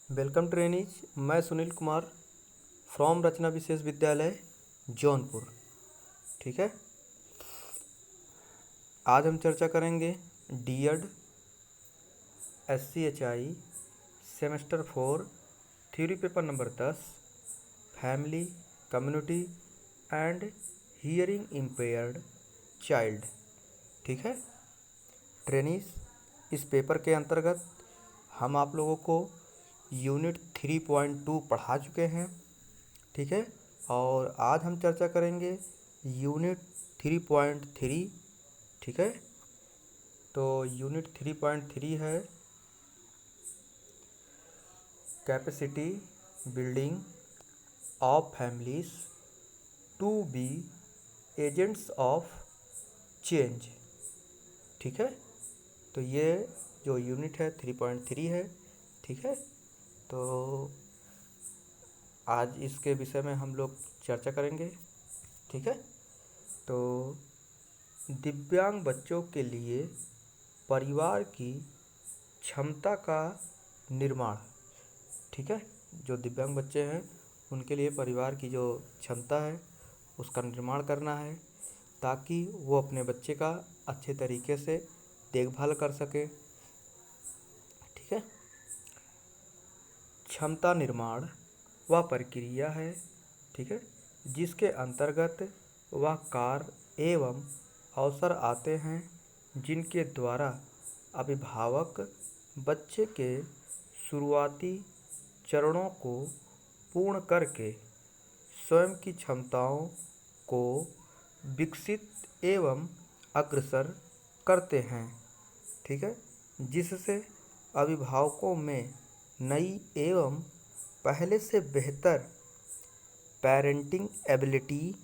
Welcome trainees. मैं Sunil Kumar from Rachna Vishesh Vidyalaya Jaunpur. ठीक है, आज हम चर्चा करेंगे DEd SCHI semester 4 theory paper number 10 family community and hearing impaired child. ठीक है ट्रेनीज, इस पेपर के अंतर्गत हम आप लोगों को यूनिट 3.2 पढ़ा चुके हैं। ठीक है, और आज हम चर्चा करेंगे यूनिट 3.3। ठीक है, तो यूनिट 3.3 है capacity building of families to be agents of change. ठीक है, तो ये जो यूनिट है 3.3 है। ठीक है, तो आज इसके विषय में हम लोग चर्चा करेंगे। ठीक है, तो दिव्यांग बच्चों के लिए परिवार की क्षमता का निर्माण। ठीक है, जो दिव्यांग बच्चे हैं उनके लिए परिवार की जो क्षमता है उसका निर्माण करना है, ताकि वो अपने बच्चे का अच्छे तरीके से देखभाल कर सके। ठीक है, क्षमता निर्माण वह प्रक्रिया है, ठीक है, जिसके अंतर्गत वह कार्य एवं अवसर आते हैं जिनके द्वारा अभिभावक बच्चे के शुरुआती चरणों को पूर्ण करके स्वयं की क्षमताओं को विकसित एवं अग्रसर करते हैं। ठीक है, जिससे अभिभावकों में नई एवं पहले से बेहतर पेरेंटिंग एबिलिटी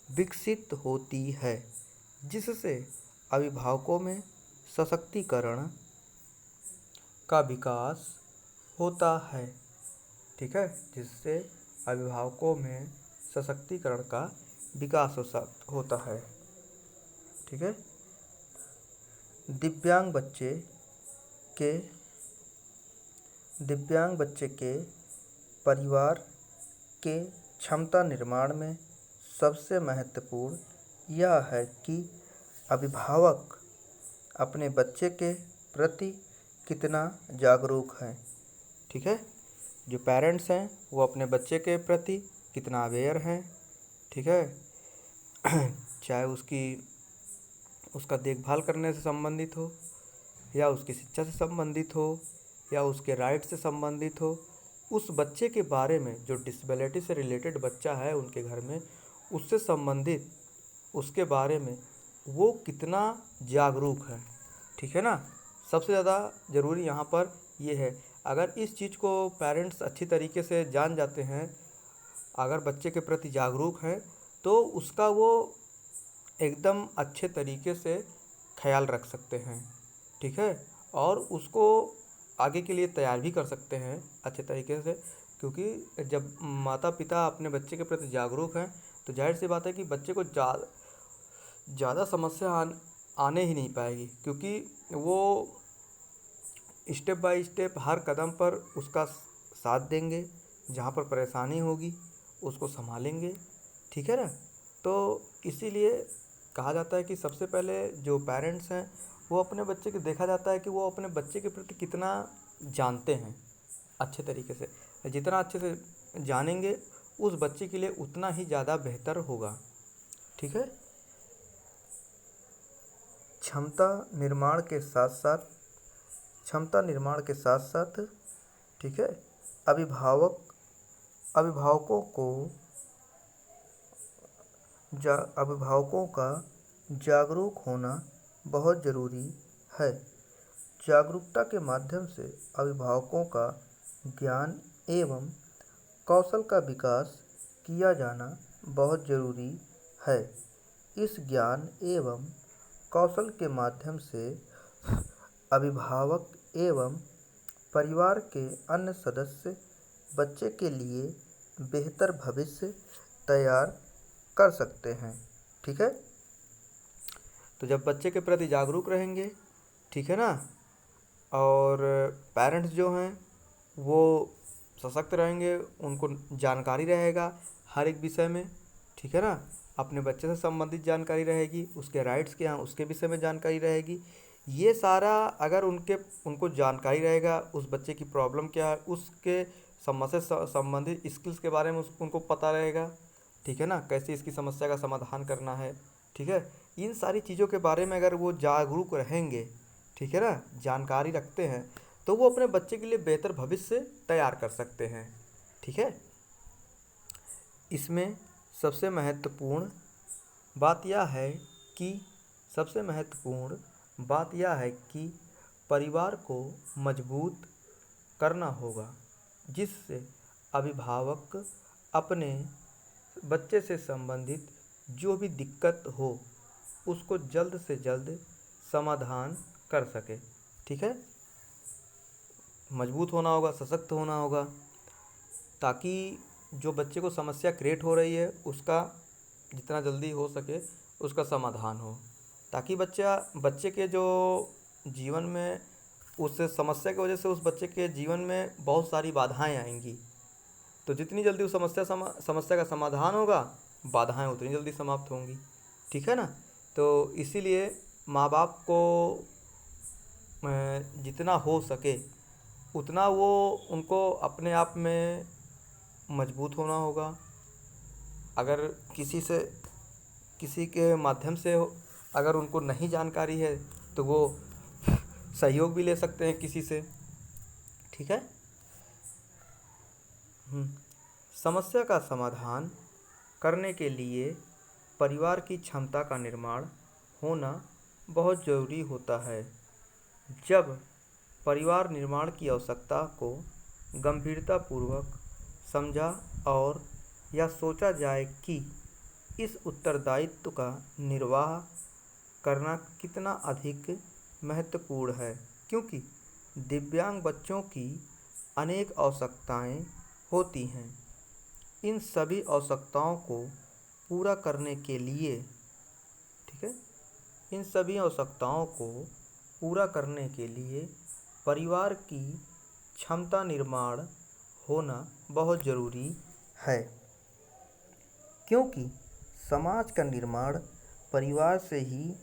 विकसित होती है, जिससे अभिभावकों में सशक्तिकरण का विकास होता है। ठीक है, जिससे अभिभावकों में सशक्तिकरण का विकास होता है। ठीक है, दिव्यांग बच्चे के परिवार के क्षमता निर्माण में सबसे महत्वपूर्ण यह है कि अभिभावक अपने बच्चे के प्रति कितना जागरूक है। ठीक है, जो पेरेंट्स हैं वो अपने बच्चे के प्रति कितना अवेयर हैं। ठीक है, चाहे उसका देखभाल करने से संबंधित हो, या उसकी शिक्षा से संबंधित हो, या उसके राइट से संबंधित हो, उस बच्चे के बारे में जो डिसेबिलिटी से रिलेटेड बच्चा है उनके घर में, उससे संबंधित उसके बारे में वो कितना जागरूक है। ठीक है ना, सबसे ज़्यादा ज़रूरी यहाँ पर ये है। अगर इस चीज़ को पेरेंट्स अच्छी तरीके से जान जाते हैं, अगर बच्चे के प्रति जागरूक हैं, तो उसका वो एकदम अच्छे तरीके से ख्याल रख सकते हैं। ठीक है, और उसको आगे के लिए तैयार भी कर सकते हैं अच्छे तरीके से, क्योंकि जब माता पिता अपने बच्चे के प्रति जागरूक हैं तो जाहिर सी बात है कि बच्चे को ज़्यादा समस्या आने ही नहीं पाएगी, क्योंकि वो स्टेप बाय स्टेप हर कदम पर उसका साथ देंगे। जहाँ पर परेशानी होगी उसको संभालेंगे। ठीक है ना, तो इसीलिए कहा जाता है कि सबसे पहले जो पेरेंट्स हैं वो अपने बच्चे के देखा जाता है कि वो अपने बच्चे के प्रति कितना जानते हैं अच्छे तरीके से। जितना अच्छे से जानेंगे उस बच्चे के लिए उतना ही ज़्यादा बेहतर होगा। ठीक है, क्षमता निर्माण के साथ साथ ठीक है, अभिभावकों का जागरूक होना बहुत ज़रूरी है। जागरूकता के माध्यम से अभिभावकों का ज्ञान एवं कौशल का विकास किया जाना बहुत ज़रूरी है। इस ज्ञान एवं कौशल के माध्यम से अभिभावक एवं परिवार के अन्य सदस्य बच्चे के लिए बेहतर भविष्य तैयार कर सकते हैं। ठीक है, तो जब बच्चे के प्रति जागरूक रहेंगे, ठीक है ना, और पेरेंट्स जो हैं वो सशक्त रहेंगे, उनको जानकारी रहेगा हर एक विषय में, ठीक है ना। अपने बच्चे से संबंधित जानकारी रहेगी, उसके राइट्स क्या हैं उसके विषय में जानकारी रहेगी। ये सारा अगर उनको जानकारी रहेगा, उस बच्चे की प्रॉब्लम क्या है, उसके समस्या से संबंधित स्किल्स के बारे में उनको पता रहेगा, ठीक है ना, कैसे इसकी समस्या का समाधान करना है, ठीक है। इन सारी चीज़ों के बारे में अगर वो जागरूक रहेंगे, ठीक है ना, जानकारी रखते हैं, तो वो अपने बच्चे के लिए बेहतर भविष्य तैयार कर सकते हैं, ठीक है। इसमें सबसे महत्वपूर्ण बात यह है कि सबसे महत्वपूर्ण बात यह है कि परिवार को मजबूत करना होगा, जिससे अभिभावक अपने बच्चे से संबंधित जो भी दिक्कत हो उसको जल्द से जल्द समाधान कर सके, ठीक है। मजबूत होना होगा, सशक्त होना होगा, ताकि जो बच्चे को समस्या क्रिएट हो रही है उसका जितना जल्दी हो सके उसका समाधान हो, ताकि बच्चे के जो जीवन में उस समस्या की वजह से उस बच्चे के जीवन में बहुत सारी बाधाएं आएंगी। तो जितनी जल्दी उस समस्या का समाधान होगा, बाधाएं उतनी जल्दी समाप्त होंगी, ठीक है ना। तो इसीलिए माँ बाप को जितना हो सके उतना वो उनको अपने आप में मजबूत होना होगा। अगर किसी के माध्यम से अगर उनको नहीं जानकारी है तो वो सहयोग भी ले सकते हैं किसी से, ठीक है। समस्या का समाधान करने के लिए परिवार की क्षमता का निर्माण होना बहुत ज़रूरी होता है। जब परिवार निर्माण की आवश्यकता को गंभीरतापूर्वक समझा और यह सोचा जाए कि इस उत्तरदायित्व का निर्वाह करना कितना अधिक महत्वपूर्ण है, क्योंकि दिव्यांग बच्चों की अनेक आवश्यकताएं होती हैं। इन सभी आवश्यकताओं को पूरा करने के लिए, ठीक है, इन सभी आवश्यकताओं को पूरा करने के लिए परिवार की क्षमता निर्माण होना बहुत ज़रूरी है, क्योंकि समाज का निर्माण परिवार से ही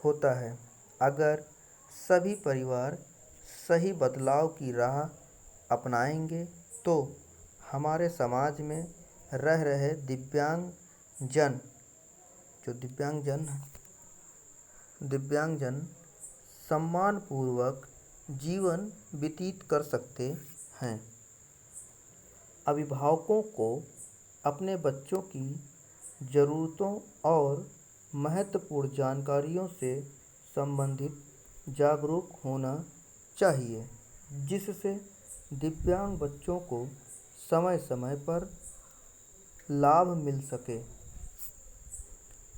होता है। अगर सभी परिवार सही बदलाव की राह अपनाएंगे तो हमारे समाज में रह रहे दिव्यांगजन सम्मानपूर्वक जीवन व्यतीत कर सकते हैं। अभिभावकों को अपने बच्चों की ज़रूरतों और महत्वपूर्ण जानकारियों से संबंधित जागरूक होना चाहिए, जिससे दिव्यांग बच्चों को समय समय पर लाभ मिल सके।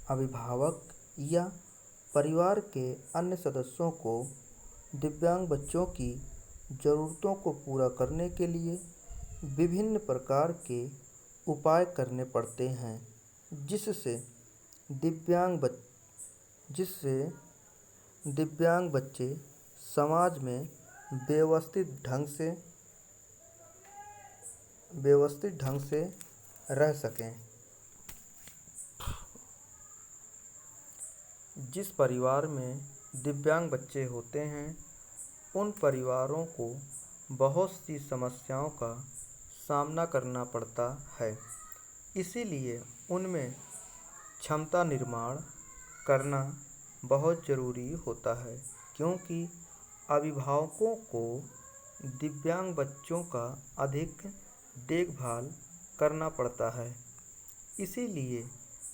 अभिभावक या परिवार के अन्य सदस्यों को दिव्यांग बच्चों की ज़रूरतों को पूरा करने के लिए विभिन्न प्रकार के उपाय करने पड़ते हैं, जिससे दिव्यांग बच्चे समाज में व्यवस्थित ढंग से रह सकें। जिस परिवार में दिव्यांग बच्चे होते हैं उन परिवारों को बहुत सी समस्याओं का सामना करना पड़ता है, इसीलिए उनमें क्षमता निर्माण करना बहुत ज़रूरी होता है, क्योंकि अभिभावकों को दिव्यांग बच्चों का अधिक देखभाल करना पड़ता है। इसीलिए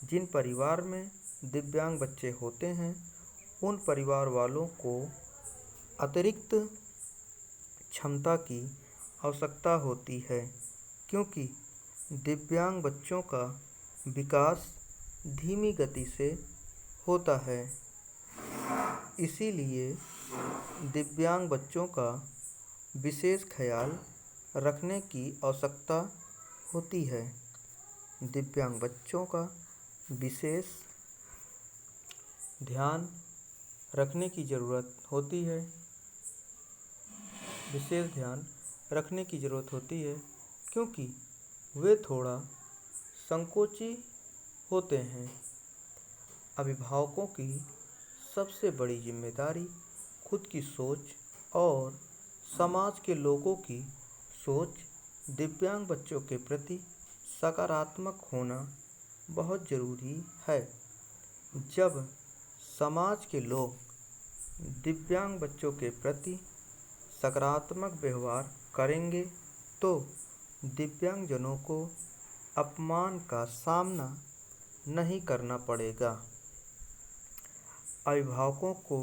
जिन परिवार में दिव्यांग बच्चे होते हैं उन परिवार वालों को अतिरिक्त क्षमता की आवश्यकता होती है, क्योंकि दिव्यांग बच्चों का विकास धीमी गति से होता है। इसीलिए दिव्यांग बच्चों का विशेष ख्याल रखने की आवश्यकता होती है। दिव्यांग बच्चों का विशेष ध्यान रखने की ज़रूरत होती है, क्योंकि वे थोड़ा संकोची होते हैं। अभिभावकों की सबसे बड़ी जिम्मेदारी खुद की सोच और समाज के लोगों की सोच दिव्यांग बच्चों के प्रति सकारात्मक होना बहुत ज़रूरी है। जब समाज के लोग दिव्यांग बच्चों के प्रति सकारात्मक व्यवहार करेंगे तो दिव्यांगजनों को अपमान का सामना नहीं करना पड़ेगा। अभिभावकों को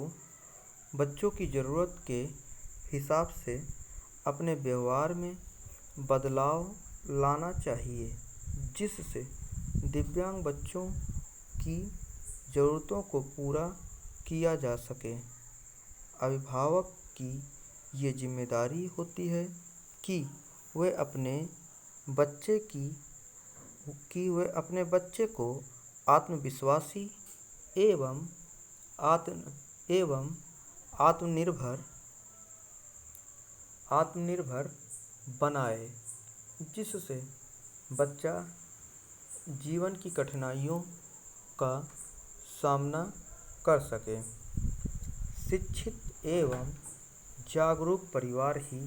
बच्चों की ज़रूरत के हिसाब से अपने व्यवहार में बदलाव लाना चाहिए, जिससे दिव्यांग बच्चों की ज़रूरतों को पूरा किया जा सके। अभिभावक की ये जिम्मेदारी होती है कि वह अपने बच्चे को आत्मविश्वासी एवं आत्मनिर्भर बनाए, जिससे बच्चा जीवन की कठिनाइयों का सामना कर सके। शिक्षित एवं जागरूक परिवार ही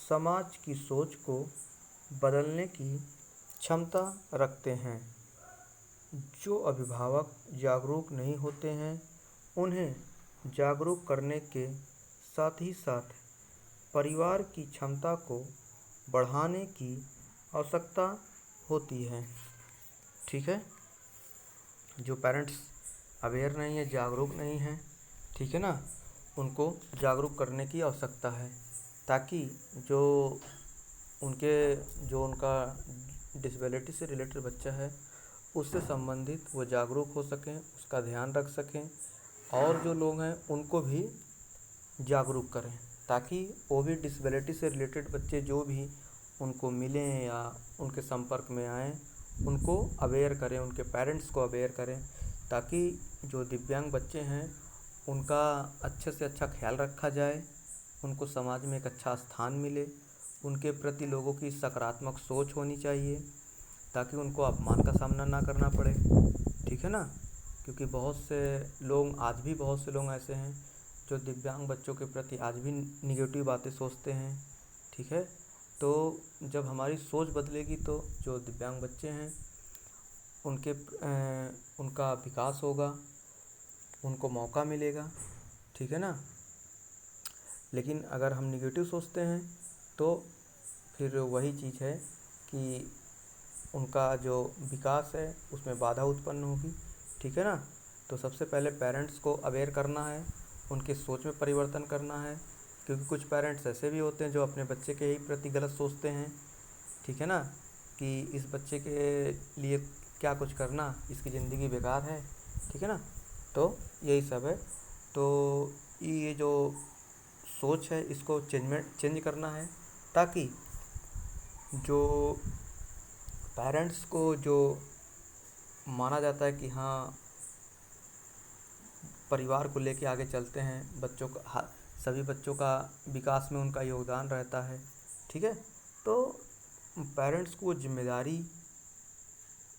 समाज की सोच को बदलने की क्षमता रखते हैं। जो अभिभावक जागरूक नहीं होते हैं, उन्हें जागरूक करने के साथ ही साथ परिवार की क्षमता को बढ़ाने की आवश्यकता होती है। ठीक है, जो पेरेंट्स अवेयर नहीं है, जागरूक नहीं हैं, ठीक है ना, उनको जागरूक करने की आवश्यकता है, ताकि जो उनका डिसेबिलिटी से रिलेटेड बच्चा है उससे संबंधित वो जागरूक हो सकें, उसका ध्यान रख सकें, और जो लोग हैं उनको भी जागरूक करें, ताकि वो भी डिसेबिलिटी से रिलेटेड बच्चे जो भी उनको मिलें या उनके संपर्क में आएँ, उनको अवेयर करें, उनके पेरेंट्स को अवेयर करें, ताकि जो दिव्यांग बच्चे हैं उनका अच्छे से अच्छा ख्याल रखा जाए, उनको समाज में एक अच्छा स्थान मिले, उनके प्रति लोगों की सकारात्मक सोच होनी चाहिए, ताकि उनको अपमान का सामना ना करना पड़े। ठीक है ना, क्योंकि बहुत से लोग ऐसे हैं जो दिव्यांग बच्चों के प्रति आज भी निगेटिव बातें सोचते हैं। ठीक है, तो जब हमारी सोच बदलेगी तो जो दिव्यांग बच्चे हैं उनका विकास होगा, उनको मौका मिलेगा। ठीक है ना, लेकिन अगर हम निगेटिव सोचते हैं तो फिर वही चीज़ है कि उनका जो विकास है उसमें बाधा उत्पन्न होगी। ठीक है ना, तो सबसे पहले पेरेंट्स को अवेयर करना है, उनके सोच में परिवर्तन करना है, क्योंकि कुछ पेरेंट्स ऐसे भी होते हैं जो अपने बच्चे के ही प्रति गलत सोचते हैं। ठीक है ना, कि इस बच्चे के लिए क्या कुछ करना, इसकी ज़िंदगी बेकार है। ठीक है ना, तो यही सब है। तो ये जो सोच है इसको चेंज करना है, ताकि जो पेरेंट्स को जो माना जाता है कि हाँ परिवार को लेके आगे चलते हैं, सभी बच्चों का विकास में उनका योगदान रहता है। ठीक है, तो पेरेंट्स को जिम्मेदारी,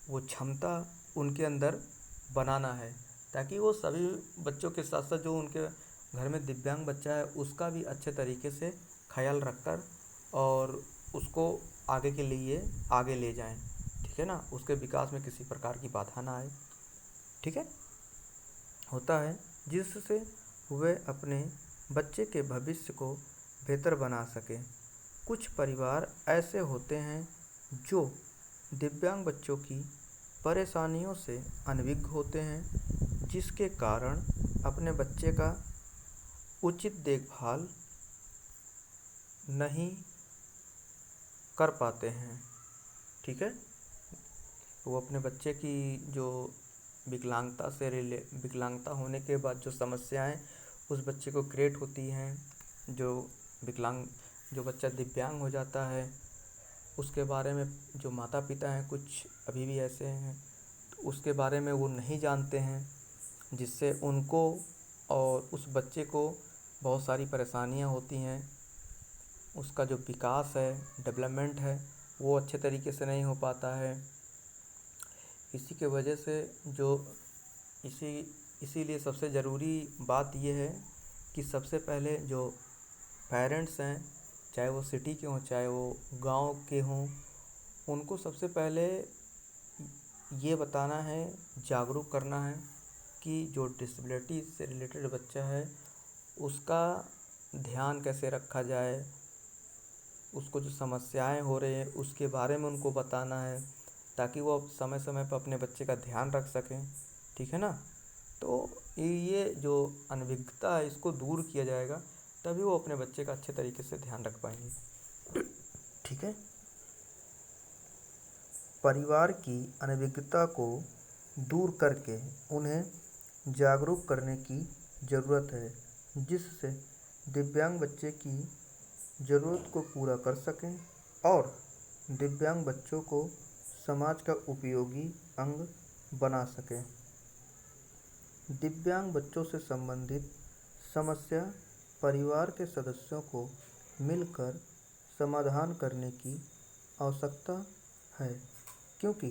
वो क्षमता उनके अंदर बनाना है, ताकि वो सभी बच्चों के साथ साथ जो उनके घर में दिव्यांग बच्चा है उसका भी अच्छे तरीके से ख्याल रखकर और उसको आगे के लिए आगे ले जाएं। ठीक है ना, उसके विकास में किसी प्रकार की बाधा ना आए। ठीक है, होता है जिससे वह अपने बच्चे के भविष्य को बेहतर बना सके। कुछ परिवार ऐसे होते हैं जो दिव्यांग बच्चों की परेशानियों से अनभिज्ञ होते हैं, जिसके कारण अपने बच्चे का उचित देखभाल नहीं कर पाते हैं। ठीक है, वो अपने बच्चे की जो विकलांगता होने के बाद जो समस्याएं उस बच्चे को क्रिएट होती हैं, जो बच्चा दिव्यांग हो जाता है उसके बारे में जो माता पिता हैं कुछ अभी भी ऐसे हैं, तो उसके बारे में वो नहीं जानते हैं, जिससे उनको और उस बच्चे को बहुत सारी परेशानियां होती हैं। उसका जो विकास है, डेवलपमेंट है, वो अच्छे तरीके से नहीं हो पाता है। इसी के वजह से जो इसीलिए सबसे ज़रूरी बात ये है कि सबसे पहले जो पेरेंट्स हैं, चाहे वो सिटी के हों चाहे वो गांव के हों, उनको सबसे पहले ये बताना है, जागरूक करना है कि जो डिसेबिलिटी से रिलेटेड बच्चा है उसका ध्यान कैसे रखा जाए, उसको जो समस्याएं हो रही हैं उसके बारे में उनको बताना है, ताकि वो समय समय पर अपने बच्चे का ध्यान रख सकें। ठीक है ना। तो ये जो अनभिज्ञता है इसको दूर किया जाएगा, तभी वो अपने बच्चे का अच्छे तरीके से ध्यान रख पाएंगे। ठीक है। परिवार की अनभिज्ञता को दूर करके उन्हें जागरूक करने की ज़रूरत है, जिससे दिव्यांग बच्चे की ज़रूरत को पूरा कर सकें और दिव्यांग बच्चों को समाज का उपयोगी अंग बना सकें। दिव्यांग बच्चों से संबंधित समस्या परिवार के सदस्यों को मिलकर समाधान करने की आवश्यकता है, क्योंकि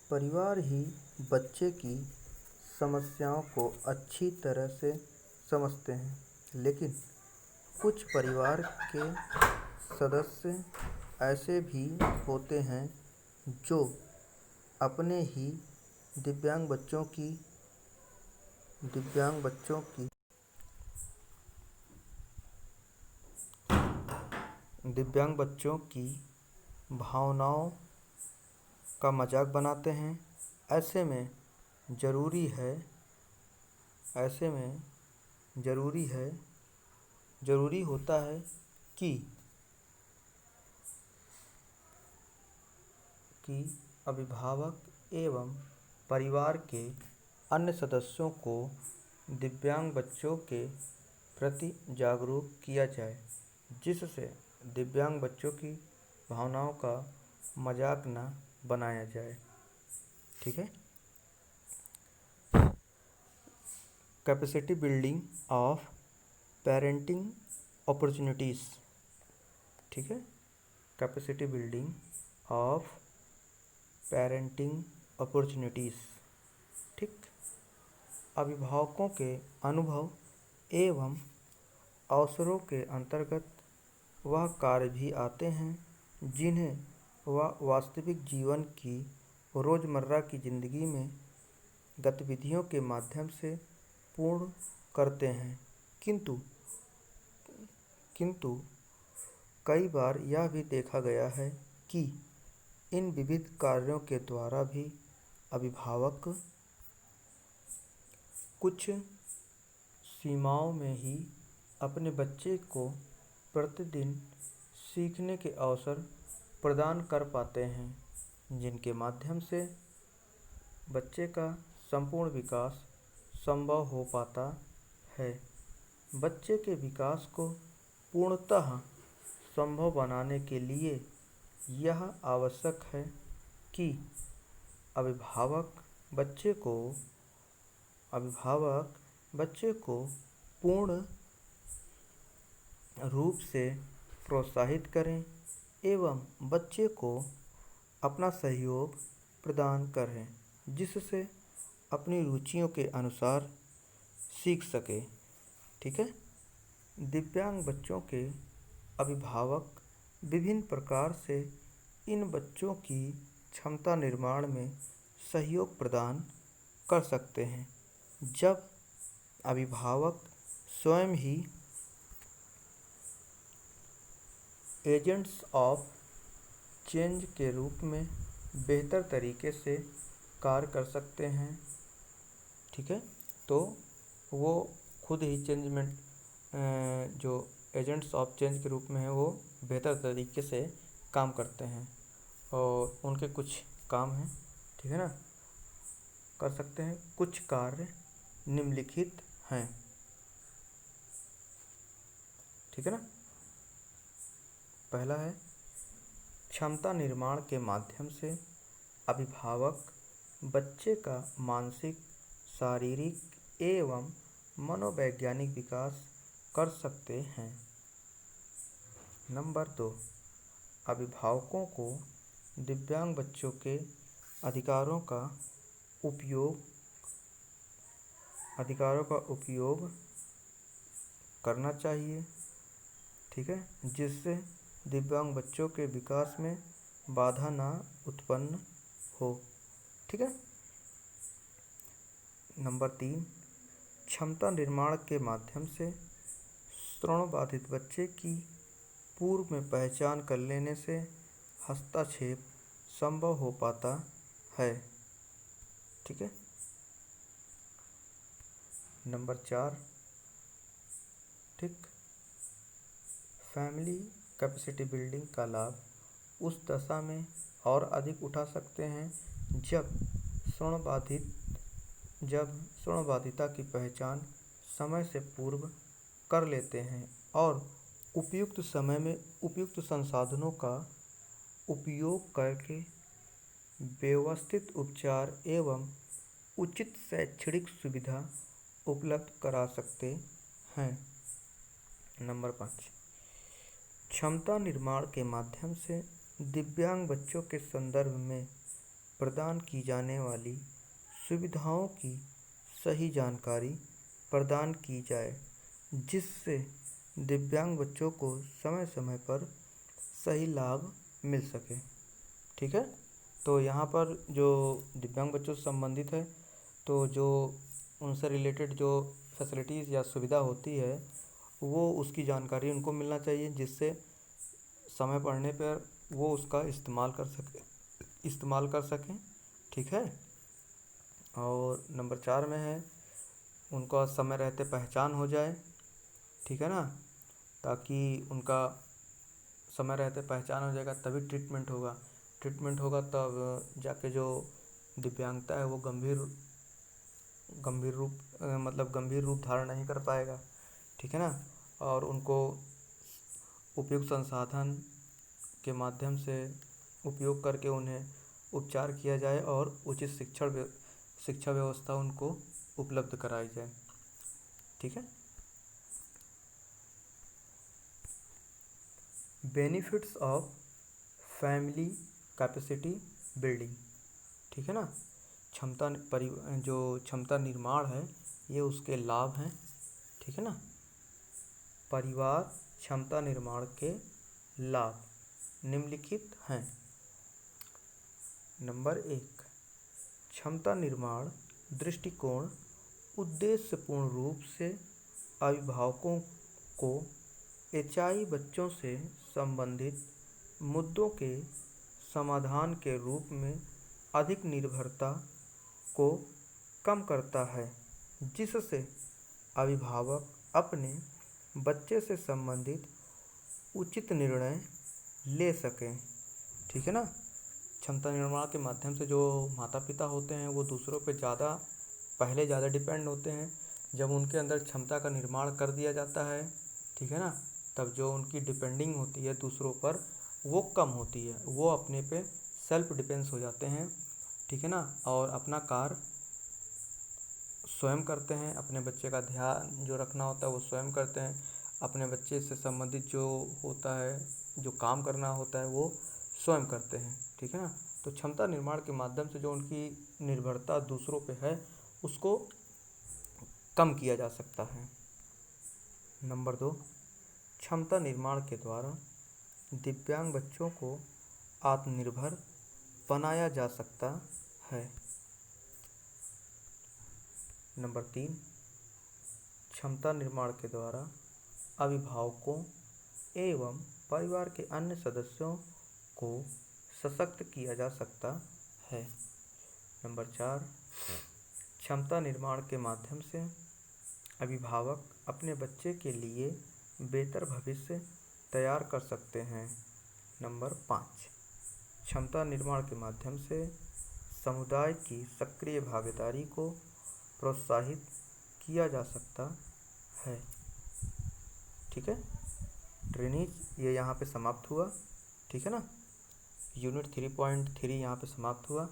परिवार ही बच्चे की समस्याओं को अच्छी तरह से समझते हैं। लेकिन कुछ परिवार के सदस्य ऐसे भी होते हैं जो अपने ही दिव्यांग बच्चों की भावनाओं का मजाक बनाते हैं। ऐसे में ज़रूरी होता है कि अभिभावक एवं परिवार के अन्य सदस्यों को दिव्यांग बच्चों के प्रति जागरूक किया जाए, जिससे दिव्यांग बच्चों की भावनाओं का मजाक न बनाया जाए। ठीक है। Capacity building of parenting opportunities. ठीक है। Capacity building of parenting opportunities. ठीक। अभिभावकों के अनुभव एवं अवसरों के अंतर्गत वह कार्य भी आते हैं जिन्हें वह वास्तविक जीवन की रोज़मर्रा की ज़िंदगी में गतिविधियों के माध्यम से पूर्ण करते हैं। किंतु कई बार यह भी देखा गया है कि इन विविध कार्यों के द्वारा भी अभिभावक कुछ सीमाओं में ही अपने बच्चे को प्रतिदिन सीखने के अवसर प्रदान कर पाते हैं, जिनके माध्यम से बच्चे का संपूर्ण विकास संभव हो पाता है। बच्चे के विकास को पूर्णतः संभव बनाने के लिए यह आवश्यक है कि अभिभावक बच्चे को पूर्ण रूप से प्रोत्साहित करें एवं बच्चे को अपना सहयोग प्रदान करें, जिससे अपनी रुचियों के अनुसार सीख सके। ठीक है। दिव्यांग बच्चों के अभिभावक विभिन्न प्रकार से इन बच्चों की क्षमता निर्माण में सहयोग प्रदान कर सकते हैं। जब अभिभावक स्वयं ही एजेंट्स ऑफ चेंज के रूप में बेहतर तरीके से कार्य कर सकते हैं। ठीक है। तो वो खुद ही जो एजेंट्स ऑफ चेंज के रूप में है वो बेहतर तरीके से काम करते हैं और उनके कुछ काम हैं। ठीक है ना। कर सकते हैं। कुछ कार्य निम्नलिखित हैं। ठीक है ना। पहला है, क्षमता निर्माण के माध्यम से अभिभावक बच्चे का मानसिक, शारीरिक एवं मनोवैज्ञानिक विकास कर सकते हैं। नंबर 2, अभिभावकों को दिव्यांग बच्चों के अधिकारों का उपयोग करना चाहिए, ठीक है, जिससे दिव्यांग बच्चों के विकास में बाधा ना उत्पन्न हो, ठीक है। नंबर 3, क्षमता निर्माण के माध्यम से श्रवण बाधित बच्चे की पूर्व में पहचान कर लेने से हस्तक्षेप संभव हो पाता है, ठीक है। नंबर 4, ठीक, फैमिली कैपेसिटी बिल्डिंग का लाभ उस दशा में और अधिक उठा सकते हैं जब श्रवण बाधिता की पहचान समय से पूर्व कर लेते हैं और उपयुक्त समय में उपयुक्त संसाधनों का उपयोग करके व्यवस्थित उपचार एवं उचित शैक्षणिक सुविधा उपलब्ध करा सकते हैं। नंबर 5, क्षमता निर्माण के माध्यम से दिव्यांग बच्चों के संदर्भ में प्रदान की जाने वाली सुविधाओं की सही जानकारी प्रदान की जाए, जिससे दिव्यांग बच्चों को समय समय पर सही लाभ मिल सके, ठीक है। तो यहाँ पर जो दिव्यांग बच्चों से संबंधित है, तो जो उनसे रिलेटेड जो फैसिलिटीज़ या सुविधा होती है वो उसकी जानकारी उनको मिलना चाहिए, जिससे समय पड़ने पर वो उसका इस्तेमाल कर सकें, ठीक है। और नंबर 4 में है उनका समय रहते पहचान हो जाए, ठीक है ना, ताकि उनका समय रहते पहचान हो जाएगा तभी ट्रीटमेंट होगा तब जाके जो दिव्यांगता है वो गंभीर रूप धारण नहीं कर पाएगा, ठीक है ना। और उनको उपयुक्त संसाधन के माध्यम से उपयोग करके उन्हें उपचार किया जाए और उचित शिक्षा व्यवस्था उनको उपलब्ध कराई जाए, ठीक है। Benefits of family capacity building, ठीक है ना, जो क्षमता निर्माण है ये उसके लाभ हैं, ठीक है ना। परिवार क्षमता निर्माण के लाभ निम्नलिखित हैं। नंबर 1, क्षमता निर्माण दृष्टिकोण उद्देश्यपूर्ण रूप से अभिभावकों को एचआई बच्चों से संबंधित मुद्दों के समाधान के रूप में अधिक निर्भरता को कम करता है, जिससे अभिभावक अपने बच्चे से संबंधित उचित निर्णय ले सकें, ठीक है ना। क्षमता निर्माण के माध्यम से जो माता पिता होते हैं वो दूसरों पे ज़्यादा डिपेंड होते हैं। जब उनके अंदर क्षमता का निर्माण कर दिया जाता है, ठीक है ना, तब जो उनकी डिपेंडिंग होती है दूसरों पर वो कम होती है, वो अपने पे सेल्फ डिपेंस हो जाते हैं, ठीक है ना, और अपना कार्य स्वयं करते हैं। अपने बच्चे का ध्यान जो रखना होता है वो स्वयं करते हैं। अपने बच्चे से संबंधित जो होता है, जो काम करना होता है वो स्वयं करते हैं, ठीक है ना। तो क्षमता निर्माण के माध्यम से जो उनकी निर्भरता दूसरों पे है उसको कम किया जा सकता है। नंबर 2, क्षमता निर्माण के द्वारा दिव्यांग बच्चों को आत्मनिर्भर बनाया जा सकता है। नंबर 3, क्षमता निर्माण के द्वारा अभिभावकों एवं परिवार के अन्य सदस्यों को सशक्त किया जा सकता है। नंबर 4, क्षमता निर्माण के माध्यम से अभिभावक अपने बच्चे के लिए बेहतर भविष्य तैयार कर सकते हैं। नंबर 5, क्षमता निर्माण के माध्यम से समुदाय की सक्रिय भागीदारी को प्रोत्साहित किया जा सकता है, ठीक है। ट्रेनीज ये यहाँ पे समाप्त हुआ, ठीक है ना। यूनिट 3.3 यहाँ पे समाप्त हुआ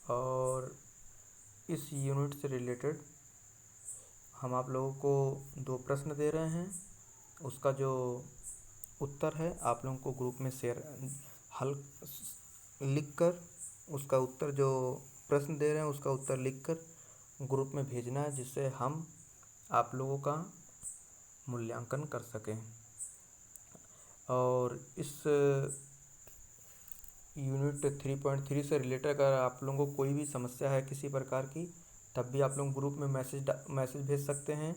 और इस यूनिट से रिलेटेड हम आप लोगों को 2 प्रश्न दे रहे हैं। उसका जो उत्तर है आप लोगों को ग्रुप में हल लिखकर उसका उत्तर, जो प्रश्न दे रहे हैं उसका उत्तर लिखकर ग्रुप में भेजना है, जिससे हम आप लोगों का मूल्यांकन कर सकें। और इस यूनिट 3.3 से रिलेटेड अगर आप लोगों को कोई भी समस्या है किसी प्रकार की, तब भी आप लोग ग्रुप में मैसेज भेज सकते हैं,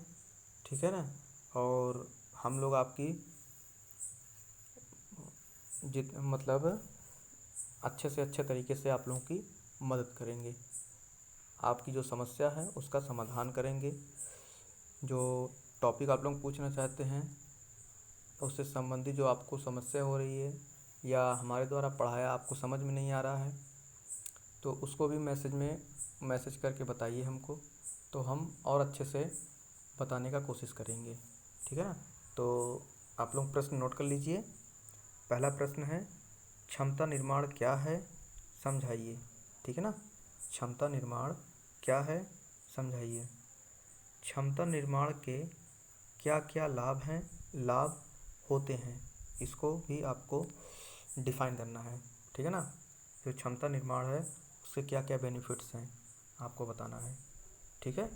ठीक है ना। और हम लोग आपकी मतलब अच्छे से अच्छे तरीके से आप लोगों की मदद करेंगे, आपकी जो समस्या है उसका समाधान करेंगे। जो टॉपिक आप लोग पूछना चाहते हैं उससे संबंधित जो आपको समस्या हो रही है या हमारे द्वारा पढ़ाया आपको समझ में नहीं आ रहा है, तो उसको भी मैसेज करके बताइए हमको, तो हम और अच्छे से बताने का कोशिश करेंगे, ठीक है ना। तो आप लोग प्रश्न नोट कर लीजिए। पहला प्रश्न है, क्षमता निर्माण क्या है, समझाइए, ठीक है ना। क्षमता निर्माण क्या है, समझाइए। क्षमता निर्माण के क्या क्या लाभ हैं, लाभ होते हैं, इसको भी आपको डिफाइन करना है, ठीक है ना। जो क्षमता निर्माण है उससे क्या क्या बेनिफिट्स हैं आपको बताना है, ठीक है।